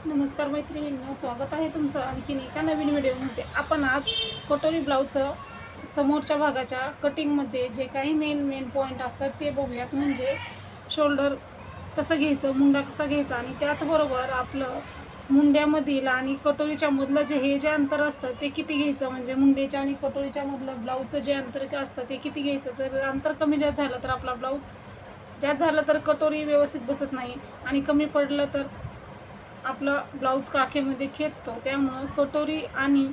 नमस्कार मैत्रिणींनो, स्वागत आहे तुमचं आणखीन एका नवीन व्हिडिओमध्ये। आपण आज कटोरी ब्लाऊजचं समोरच्या भागाच्या कटिंगमध्ये जे काही मेन पॉईंट असतात ते बघूयात। म्हणजे शोल्डर कसं घ्यायचं, मुंडा कसा घ्यायचा आणि त्याचबरोबर आपलं मुंड्यामधील आणि कटोरीच्या मधलं जे अंतर असतं ते किती घ्यायचं। म्हणजे मुंड्याच्या आणि कटोरीच्या मधलं ब्लाऊजचं जे अंतर असतं ते किती घ्यायचं। जर अंतर कमी जास्त झालं तर आपला ब्लाऊज जास्त झालं तर कटोरी व्यवस्थित बसत नाही आणि कमी पडलं तर आपला ब्लाऊज काखेमध्ये खेचतो। त्यामुळे कटोरी आणि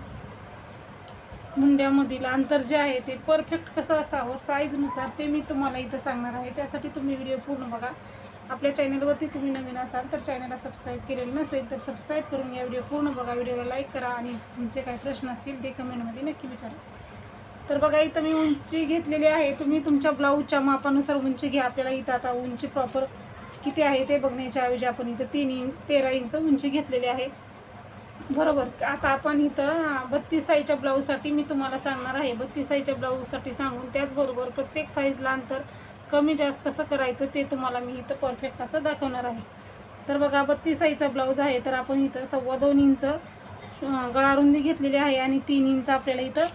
मुंड्यामधील अंतर जे आहे ते परफेक्ट कसं असावं साईजनुसार ते मी तुम्हाला इथं सांगणार आहे। त्यासाठी तुम्ही व्हिडिओ पूर्ण बघा। आपल्या चॅनलवरती तुम्ही नवीन असाल तर चॅनलला सबस्क्राईब केलेलं नसेल तर सबस्क्राईब करून या व्हिडिओ पूर्ण बघा। व्हिडिओला लाईक करा आणि तुमचे काही प्रश्न असतील ते कमेंटमध्ये नक्की विचारा। तर बघा, इथं मी उंची घेतलेली आहे। तुम्ही तुमच्या ब्लाऊजच्या मापानुसार उंची घ्या। आपल्याला इथं आता उंची प्रॉपर किती आहे ते बघण्याच्या ऐवजी आपण इथं 13 इंच उंची घेतलेली आहे, बरोबर। आता आपण इथं 32 साईजच्या ब्लाऊजसाठी मी तुम्हाला सांगणार आहे। 32 साईजच्या ब्लाऊजसाठी सांगून त्याचबरोबर प्रत्येक साईजला अंतर कमी जास्त कसं करायचं ते तुम्हाला मी इथं परफेक्ट असं दाखवणार आहे। तर बघा, 32 साईजचा ब्लाऊज आहे तर आपण इथं 2.25 इंच गळा रुंदी घेतलेली आहे आणि 3 इंच आपल्याला इथं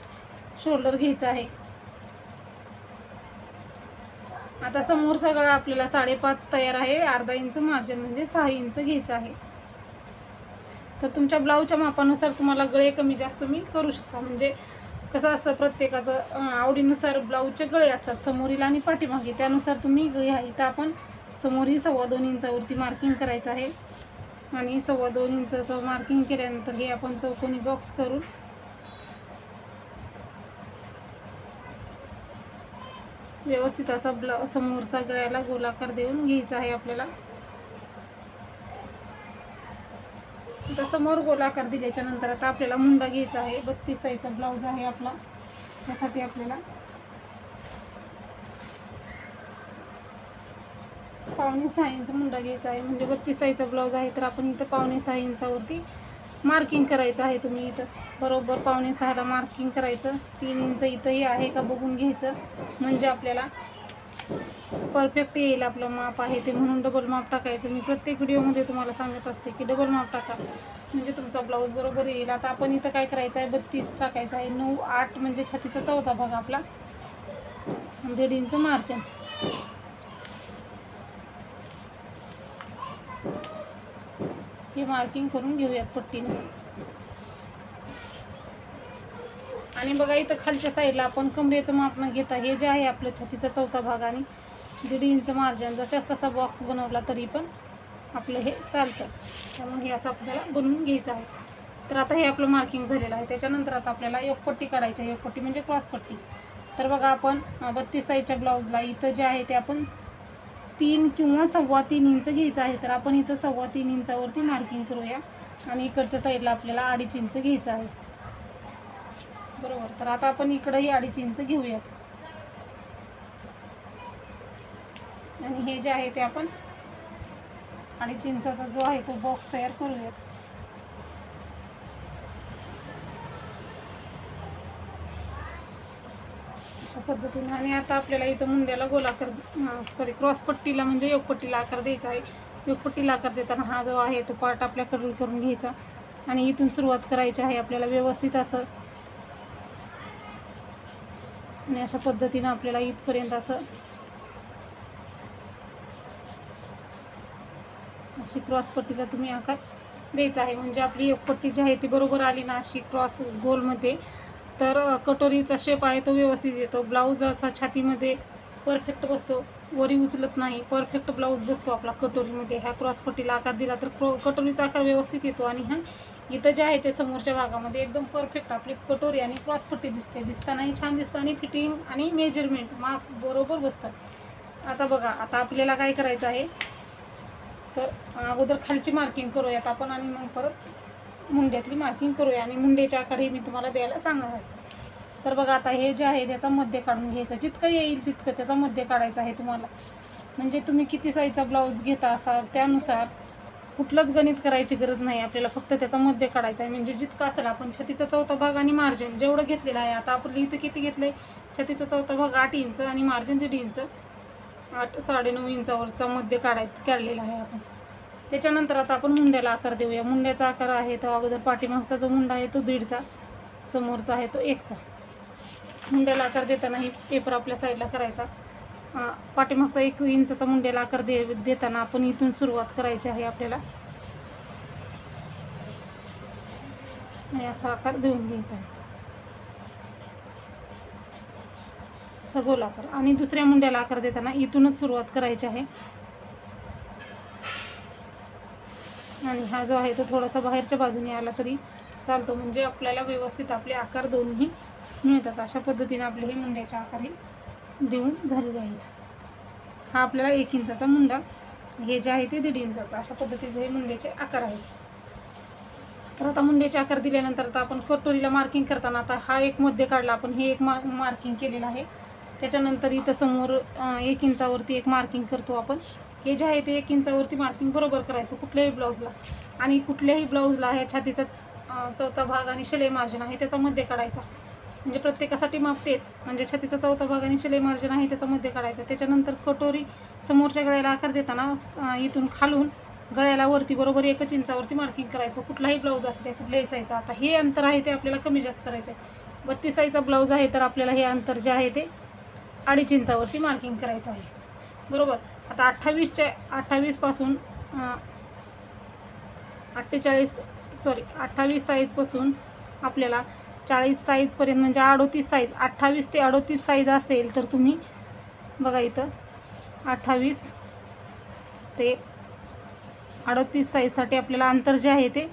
शोल्डर घ्यायचं आहे। आता समोरचा गळा आपल्याला 5.5 तयार आहे, अर्धा इंच मार्जिन म्हणजे 6 इंच घ्यायचं आहे। तर तुमच्या ब्लाऊजच्या मापानुसार तुम्हाला गळे कमी जास्त तुम्ही करू शकता। म्हणजे कसं असतं, प्रत्येकाचं आवडीनुसार ब्लाऊजचे गळे असतात समोरील आणि पाठीमागे, त्यानुसार तुम्ही घ्या। इथं आपण समोरी 2.25 इंचावरती मार्किंग करायचं आहे आणि 2.25 इंचाचं मार्किंग केल्यानंतर हे आपण चौकोनी बॉक्स करून व्यवस्थित असा समोरचा गळ्याला गोलाकार देऊन घ्यायचा आहे आपल्याला। आता समोर गोलाकार दिल्याच्या नंतर आता आपल्याला मुंडा घ्यायचा आहे। 32 साईजचा ब्लाऊज आहे आपला, त्यासाठी आपल्याला 5.5 इंच मुंडा घ्यायचा आहे। म्हणजे 32 साईजचा ब्लाऊज आहे तर आपण इथं 5.5 इंचावरती मार्किंग करायचं आहे। तुम्ही इथं बरोबर 5.5ला मार्किंग करायचं। 3 इंच इथंही आहे का बघून घ्यायचं, म्हणजे आपल्याला परफेक्ट येईल आपलं माप आहे ते। म्हणून डबल माप टाकायचं। मी प्रत्येक व्हिडिओमध्ये तुम्हाला सांगत असते की डबल माप टाका म्हणजे तुमचा ब्लाऊज बरोबर येईल। आता आपण इथं काय करायचं आहे, 32 टाकायचं आहे। 9, 8 म्हणजे छातीचा चौथा भाग आपला, 1.5 इंच मार्जिन। हे मार्किंग करून घेऊयात पट्टीने। आणि बघा, इथं खालच्या साईडला आपण कमरेचं माप न घेता हे जे आहे आपलं छातीचा चौथा भाग आणि 1.5 इंच मार्जिन जशाच तसा बॉक्स बनवला तरी पण आपलं हे चालतं। त्यामुळे हे असं आपल्याला बनवून घ्यायचं आहे। तर आता हे आपलं मार्किंग झालेलं आहे। त्याच्यानंतर आता आपल्याला योकपट्टी काढायची आहे। योकपट्टी म्हणजे क्रॉस पट्टी। तर बघा, आपण 32 साईजच्या ब्लाऊजला इथं जे आहे ते आपण 3 किंवा 3.25 इंच घ्यायचं आहे। तर आपण इथं 3.25 इंचावरती मार्किंग करूया आणि इकडच्या साईडला आपल्याला 2.5 इंच घ्यायचं आहे, बरोबर। तर आता आपण इकडंही 2.5 इंच घेऊयात आणि हे जे आहे ते आपण 2.5 इंचाचा जो आहे तो बॉक्स तयार करूयात। अशा पद्धतीने। आणि आता आपल्याला इथं मुंड्याला गोलाकार क्रॉस पट्टीला म्हणजे योकपट्टीला आकार द्यायचा आहे। योकपट्टीला आकार देताना हा जो आहे तो पार्ट आपल्या कर्ल करून घ्यायचा आणि इथून सुरुवात करायची आहे आपल्याला व्यवस्थित असं। आणि अशा पद्धतीने आपल्याला इथपर्यंत असं अशी क्रॉस पट्टीला तुम्ही आकार द्यायचा आहे। म्हणजे आपली एक पट्टी जी आहे ती बरोबर आली ना अशी क्रॉस गोलमध्ये, तर कटोरीचा शेप आहे तो व्यवस्थित येतो। ब्लाऊज असा छातीमध्ये परफेक्ट बसतो, वरी उचलत नाही, परफेक्ट ब्लाऊज बसतो आपला कटोरीमध्ये। ह्या क्रॉस पट्टीला आकार दिला तर कटोरीचा आकार व्यवस्थित येतो आणि हा इथं जे आहे ते समोरच्या भागामध्ये एकदम परफेक्ट आपली कटोरी आणि क्रॉस पट्टी दिसते। दिसतानाही छान दिसतं आणि फिटिंग आणि मेजरमेंट माप बरोबर बसतं। आता बघा, आता आपल्याला काय करायचं आहे तर अगोदर खालची मार्किंग करूयात आपण आणि मग परत मुंड्यातली मार्किंग करूया आणि मुंड्याचे आकार हे मी तुम्हाला द्यायला सांगणार आहे। तर बघा, आता हे जे आहे त्याचा मध्य काढून घ्यायचा। जितकं येईल तितकं त्याचा मध्य काढायचा आहे तुम्हाला। म्हणजे तुम्ही किती साईजचा ब्लाऊज घेता असाल त्यानुसार कुठलंच गणित करायची गरज नाही आपल्याला, फक्त त्याचा मध्य काढायचा आहे। म्हणजे जितकं असेल आपण छातीचा चौथा भाग आणि मार्जिन जेवढं घेतलेलं आहे, आता आपण इथं किती घेतलं आहे, छातीचा चौथा भाग 8 इंच आणि मार्जिन 1.5 इंच, 8 9.5 इंचावरचा मध्य काढलेला आहे आपण। त्याच्यानंतर आता आपण मुंड्याला आकार देऊया. मुंड्याचा आकार आहे तो अगोदर पाठीमागचा जो मुंडा आहे तो 1.5चा, समोरचा आहे तो 1चा. मुंड्याला आकार देताना ही पेपर आपल्या साईडला करायचा. पाठीमागचा 1 इंचाचा मुंड्याला आकार देताना आपण इथून सुरुवात करायची आहे आपल्याला. आणि असा आकार देऊन घ्यायचा आहे, असा गोल आकार. आणि दुसऱ्या मुंड्याला आकार देताना इथूनच सुरुवात करायची आहे. आणि हा जो आहे तो थोडासा बाहेरच्या बाजूने आला तरी चालतो, म्हणजे आपल्याला व्यवस्थित आपले आकार दोन्ही मिळतात. अशा पद्धतीने आपले हे मुंड्याचे आकारही देऊन झालेले आहेत. हा आपल्याला 1 इंचाचा मुंडा, हे जे आहे ते 1.5 इंचाचा, अशा पद्धतीचे हे मुंड्याचे आकार आहेत. तर आता मुंड्याचे आकार दिल्यानंतर आता आपण कटोरीला मार्किंग करताना आता हा एक मध्ये काढला आपण, हे एक मार्किंग केलेलं आहे. त्याच्यानंतर इथं समोर 1 इंचावरती एक मार्किंग करतो आपण. हे जे आहे ते 1 इंचावरती मार्किंग बरोबर करायचं कुठल्याही ब्लाऊजला. आणि कुठल्याही ब्लाऊजला ह्या छातीचा चौथा भाग आणि शिलाई मार्जिन आहे त्याचा मध्ये काढायचा, म्हणजे प्रत्येकासाठी माप तेच, म्हणजे छातीचा चौथा भाग आणि शिलाई मार्जिन आहे त्याचा मध्ये काढायचा. त्याच्यानंतर कटोरी समोरच्या गळ्याला आकार देताना इथून खालून गळ्याला वरती बरोबर 1 इंचावरती मार्किंग करायचं. कुठलाही ब्लाऊज असते कुठल्याही साईजचा. आता हे अंतर आहे ते आपल्याला कमी जास्त करायचं आहे. 32 साईजचा ब्लाऊज आहे तर आपल्याला हे अंतर जे आहे ते 2.5 इंचावरती मार्किंग करायचं आहे, बरोबर. आता 28 पासून 28 साईजपासून आपल्याला 40 साईजपर्यंत, म्हणजे 38 साईज, 28 ते 38 साईज असेल तर तुम्ही बघा इथं 28 ते 38 साईजसाठी आपल्याला अंतर जे आहे ते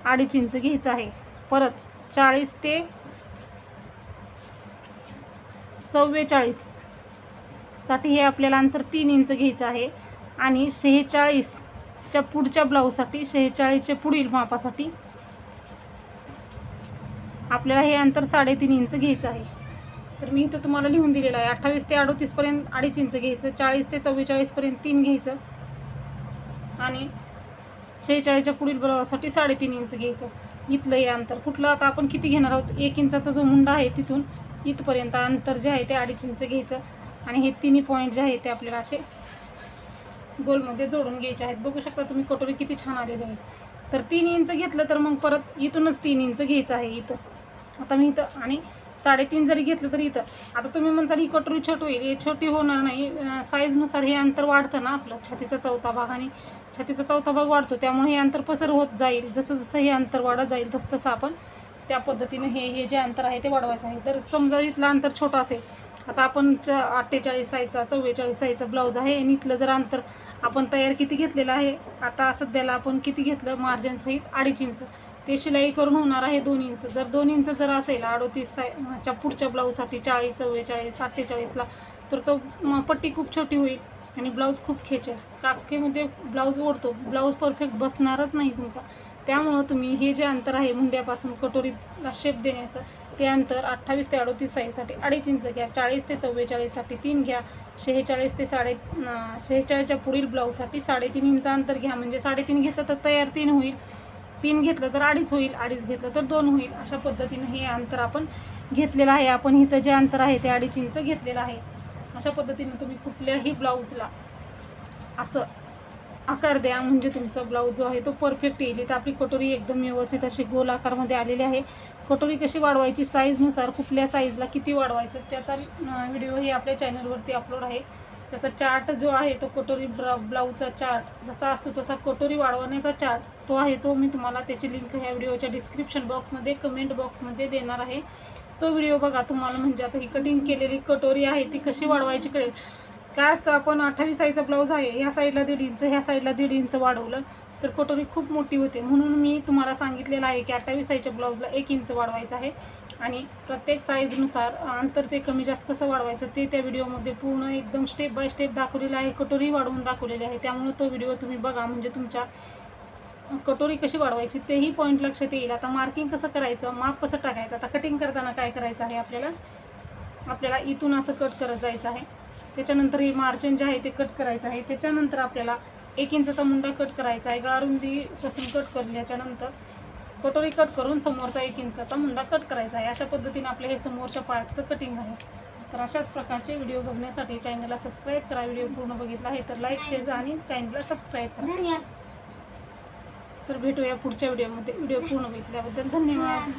2.5 इंच घ्यायचं आहे. परत 40 ते 44 साठी हे आपल्याला अंतर 3 इंच घ्यायचं आहे. आणि 46च्या पुढच्या ब्लाऊजसाठी, 46च्या पुढील मापासाठी आपल्याला हे अंतर 3.5 इंच घ्यायचं आहे. तर मी इथं तुम्हाला लिहून दिलेलं आहे. 28 ते 38 पर्यंत 2.5 इंच घ्यायचं, 40 ते 44 पर्यंत 3 घ्यायचं आणि 46च्या पुढील ब्लाऊजसाठी 3.5 इंच घ्यायचं. इथलं हे अंतर कुठलं आता आपण किती घेणार आहोत, 1 इंचाचा जो मुंडा आहे तिथून इथपर्यंत अंतर जे आहे ते 2.5 इंच घ्यायचं. आणि हे तिन्ही पॉईंट जे आहे ते आपल्याला असे गोलमध्ये जोडून घ्यायचे आहेत. बघू शकता तुम्ही कटोरी किती छान आलेली आहे. तर 3 इंच घेतलं तर मग परत इथूनच 3 इंच घ्यायचं आहे इथं. आता मी इथं आणि 3.5 जरी घेतलं तरी इथं. आता तुम्ही म्हणताल ही कटोरी छोटी होईल, हे छोटी होणार नाही. साईजनुसार हे अंतर वाढतं ना आपलं, छातीचा चौथा भाग आणि छातीचा चौथा भाग वाढतो, त्यामुळे हे अंतर पसर होत जाईल. जसं जसं हे अंतर वाढत जाईल तसं तसं आपण त्या पद्धतीने हे जे अंतर आहे ते वाढवायचं आहे. तर समजा इथलं अंतर छोटं असेल, आता आपण 48 साईजचा 44 साईजचा ब्लाऊज आहे आणि इथलं जर अंतर आपण तयार किती घेतलेलं आहे, आता सध्याला आपण किती घेतलं मार्जिन सहित 2.5 इंच, ते शिलाई करून होणार आहे 2 इंच. जर 2 इंच जर असेल 38च्या पुढच्या ब्लाऊजसाठी 40, 44, 48ला, तर तो पट्टी खूप छोटी होईल आणि ब्लाऊज खूप खेचेल. काखेमध्ये ब्लाऊज ओढतो, ब्लाऊज परफेक्ट बसणारच नाही तुमचा. त्यामुळं तुम्ही हे जे अंतर आहे मुंड्यापासून कटोरीला शेप देण्याचं, ते अंतर 28 ते 38 साईजसाठी 2.5 इंच घ्या, 40 ते 44साठी 3 घ्या, 46 ते 46च्या पुढील ब्लाऊजसाठी 3.5 इंच अंतर घ्या. म्हणजे 3.5 घेतलं तर तयार 3 होईल, 3 घेतलं तर 2.5 होईल, 2.5 घेतलं तर 2 होईल. अशा पद्धतीने हे अंतर आपण घेतलेलं आहे. आपण इथं जे अंतर आहे ते 2.5 इंच घेतलेलं आहे. अशा पद्धतीने तुम्ही कुठल्याही ब्लाऊजला असं आकार द्या, म्हणजे तुमचा ब्लाऊज जो आहे तो परफेक्ट येईल. तर आपली कटोरी एकदम व्यवस्थित अशी गोल आकारमध्ये आलेली आहे. कटोरी कशी वाढवायची, साईजनुसार कुठल्या साईजला किती वाढवायचं त्याचा व्हिडिओ ही आपल्या चॅनलवरती अपलोड आहे. त्याचा चार्ट जो आहे तो कटोरी ब्लाऊजचा चार्ट जसा असतो तसा कटोरी वाढवण्याचा चार्ट तो आहे, तो मी तुम्हाला त्याची लिंक ह्या व्हिडिओच्या डिस्क्रिप्शन बॉक्समध्ये कमेंट बॉक्समध्ये देणार आहे. तो व्हिडिओ बघा, तुम्हाला म्हणजे आता ही कटिंग केलेली कटोरी आहे ती कशी वाढवायची कळेल. काय असतं, आपण 28 साईजचा ब्लाऊज आहे, ह्या साईडला 1.5 इंच, ह्या साईडला 1.5 इंच वाढवलं तर कटोरी खूप मोठी होते. म्हणून मी तुम्हाला सांगितलेलं आहे की 28 साईजच्या ब्लाऊजला 1 इंच वाढवायचं आहे. आणि प्रत्येक साईजनुसार अंतर ते कमी जास्त कसं वाढवायचं ते त्या व्हिडिओमध्ये पूर्ण एकदम स्टेप बाय स्टेप दाखवलेलं आहे. कटोरी वाढवून दाखवलेली आहे. त्यामुळे तो व्हिडिओ तुम्ही बघा, म्हणजे तुमच्या कटोरी कशी वाढवायची तेही पॉईंट लक्षात येईल. आता मार्किंग कसं करायचं, माप कसं टाकायचं. आता कटिंग करताना काय करायचं आहे, आपल्याला इथून असं कट करत जायचं आहे. त्याच्यानंतर हे मार्जिन जे आहे ते कट करायचं आहे. त्याच्यानंतर आपल्याला 1 इंचाचा मुंडा कट करायचा आहे. गळारुंदीपासून कट करल्याच्यानंतर कटोरी कट करून समोरचा 1 इंचाचा मुंडा कट करायचा आहे. अशा पद्धतीने आपले हे समोरच्या पार्टचं कटिंग आहे. तर अशाच प्रकारचे व्हिडिओ बघण्यासाठी चॅनलला सबस्क्राईब करा. व्हिडिओ पूर्ण बघितला आहे तर लाईक, शेअर आणि चॅनलला सबस्क्राईब करा. तर भेटूया पुढच्या व्हिडिओमध्ये. व्हिडिओ पूर्ण बघितल्याबद्दल धन्यवाद.